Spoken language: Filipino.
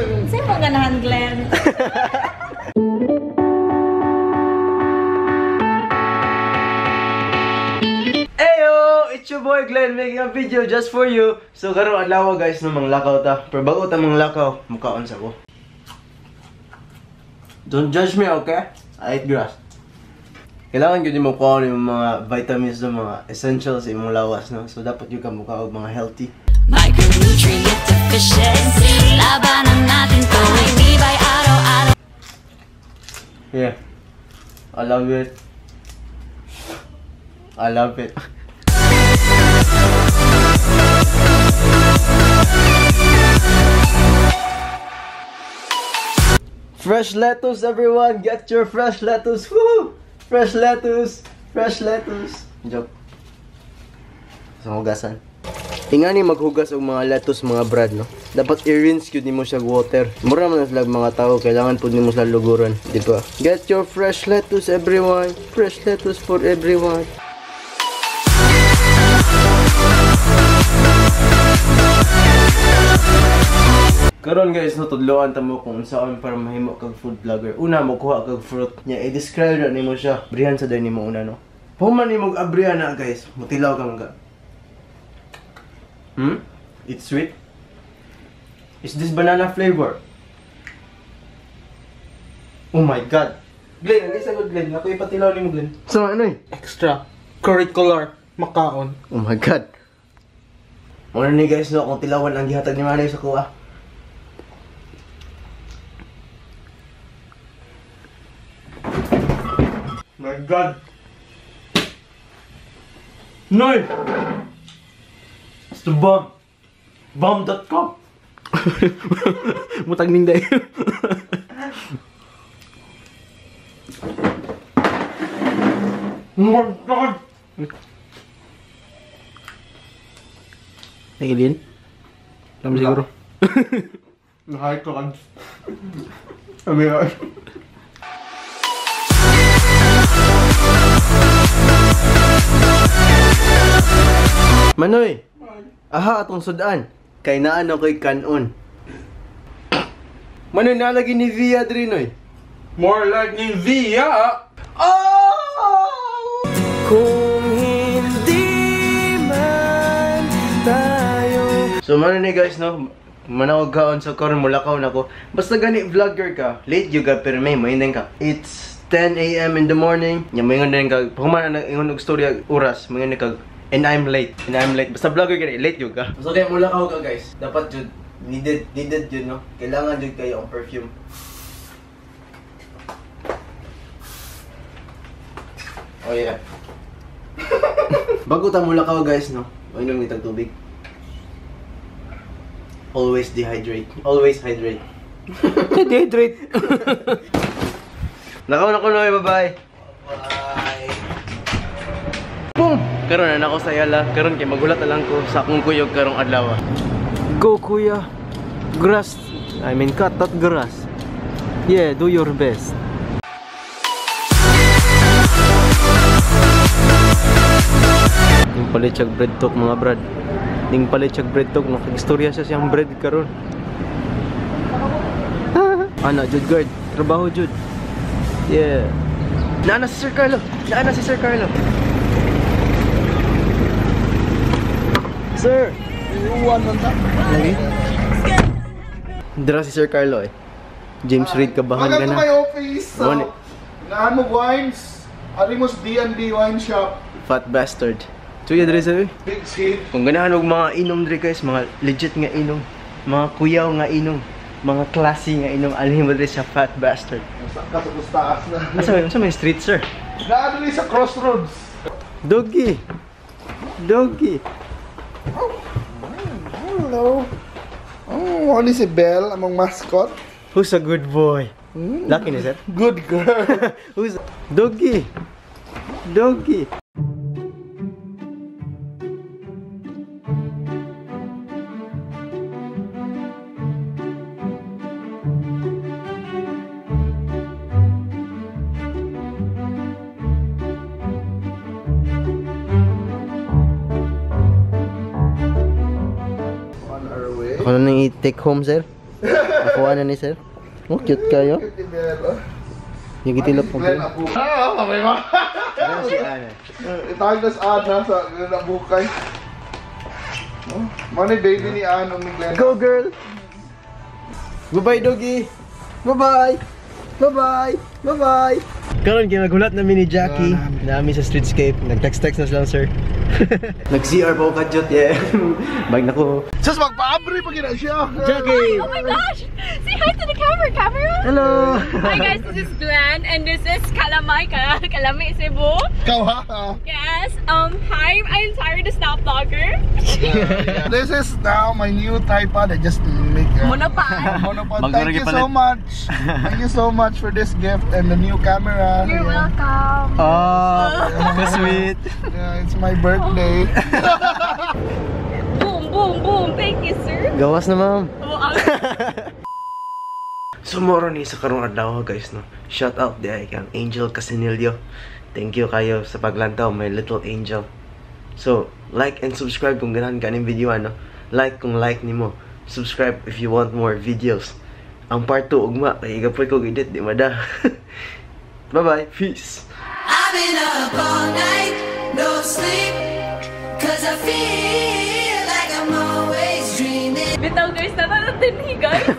Sa'yo mo ganahan, Glenn. It's your boy Glenn making a video just for you. So karon adlaw guys no manglakaw ta. Pero bago ta manglakaw, mukaon sa ko. Don't judge me, okay? I eat grass. Kailangan gyud mo kuha yung mga vitamins no, mga essentials sa imong lawas no. So dapat yung kamuka og mga healthy. Micronutrient deficiency. Labanan natin to. Tibay araw-araw. Yeah. I love it. I love it. Fresh lettuce, everyone! Get your fresh lettuce! Woo! Fresh lettuce! Fresh lettuce! Joke. Sa hugasan. Ingani maghugas og mga lettuce, mga brad, no? Dapat i-rinse yun mo siya water. Mura man sila mga tao, kailangan po nimo sila luguran, di ba? Get your fresh lettuce, everyone! Fresh lettuce for everyone! Karon guys, no, tudloan ta mo kung saan para mahimo kag food vlogger. Una mo kuha kag fruit nya, i-describe na nimo siya. Abrihan sa day nimo una no. Human nimo abrihan na guys, mutilaw ka mga. It's sweet. Is this banana flavor? Oh my god. Glenn, ang isa Glenn, ako ipatilaw nimo Glenn. So ano eh? Extra curricular makaon. Oh my god. Muna ni guys no, kung tilawan ang gihatag ni Manay sa kuha. My god. No! It's the bomb. Bomb.com. Mutag ning day. Oh my god. Nailin? Alam siguro. High class. Amiga. Manoy! Aha, atong sudan. Kay naano ko'y kanon. Manoy, nalagi ni Via Drinoy. More like ni Via. Oh! Kung hindi man tayo. So manoy guys no, manawag kaon sa karon mulakaw na ko. Basta gani vlogger ka, late you ka pero may mainden ka. It's 10 AM in the morning. Nya mayngon din ka. Pagmana na ingon og storya oras, mayngon ka. And I'm late. Basta vlogger ka, late yun ka. So kaya mulakaw ka guys. Dapat yun, needed yun no. Kailangan yun kayo ang perfume. Oh yeah. Bago ta mulakaw guys no. Mainom nitag tubig. Always dehydrate. Always hydrate. Dehydrate. Nakaw na ko na, bye-bye. Bye. Boom! Karon na ako sa yala. Karon kay magulat na lang ko sa akong kuyog karong adlaw. Go kuya. Grass. I mean cut that grass. Yeah, do your best. Ning palitsyag bread talk mga brad. Ning palitsyag bread talk nakag-istorya siya siyang bread karon. Ana jud guard, trabaho jud. Yeah. Naana si Sir Carlo. Naana si Sir Carlo. Sir, iuwan man ta. Lagi. Dira si Sir Carlo eh. James Reid kabahan ka na. Welcome to my office. Naan mo wines. Arimos D&D Wine Shop. Fat bastard. Tuya diri sa Big Seed. kung ganahan og mga inom diri guys, mga legit nga inom, mga kuyaw nga inom, mga classy nga inom, alhin mo diri sa Fat Bastard. Saka sa pustaas na. Asa may street sir? Naan sa crossroads. Doggy. Doggy. Hello. Oh, ano si Belle, among mascot? Who's a good boy? Lucky ni sir. Good girl. Who's Doggy? Doggy. On our way. Ako na nang i-take home sir? Nakuha na ni sir. Oh, cute kayo. Yung gitilap mo. Glenn Abu. Okay ba? Itagas Ana sa Glenn Abukay. Money baby ni Ana ni Glenn. Go girl! Bye-bye doggy! Bye-bye! Bye-bye! Bye-bye! Karon kaya maghulat namin ni Jackie. Nami sa streetscape. Nag-text-text na lang sir. Nag-CR pa ako kadyot, yeah. Bag na ko. Sus, magpa-abri pag ina siya. Jackie! Oh my gosh! Say hi to the camera! Hello! Hi guys, this is Glenn and this is Kalamay, Kalami Cebu. Ikaw ha? Yes, hi, I'm Tyra the Snap Vlogger. This is now my new tripod. I just make Monopod. monopod. Thank you so much. Thank you so much for this gift and the new camera. You're welcome. Oh, so sweet. Yeah, it's my birthday. Boom, boom, boom. Thank you, sir. Gawas na ma'am. Oh, Sumoro ni sa karong adlaw guys no. Shout out di ay kang Angel Casinilio. Thank you kayo sa paglantaw, my little angel. So, like and subscribe kung ganahan kaning video ano. Like kung like nimo. Subscribe if you want more videos. Ang part 2 ugma kay igapoy ko edit di mada. Bye-bye. Peace. I've been up all night, no sleep, 'cause I feel like I'm always dreaming. bitaw guys, natin guys.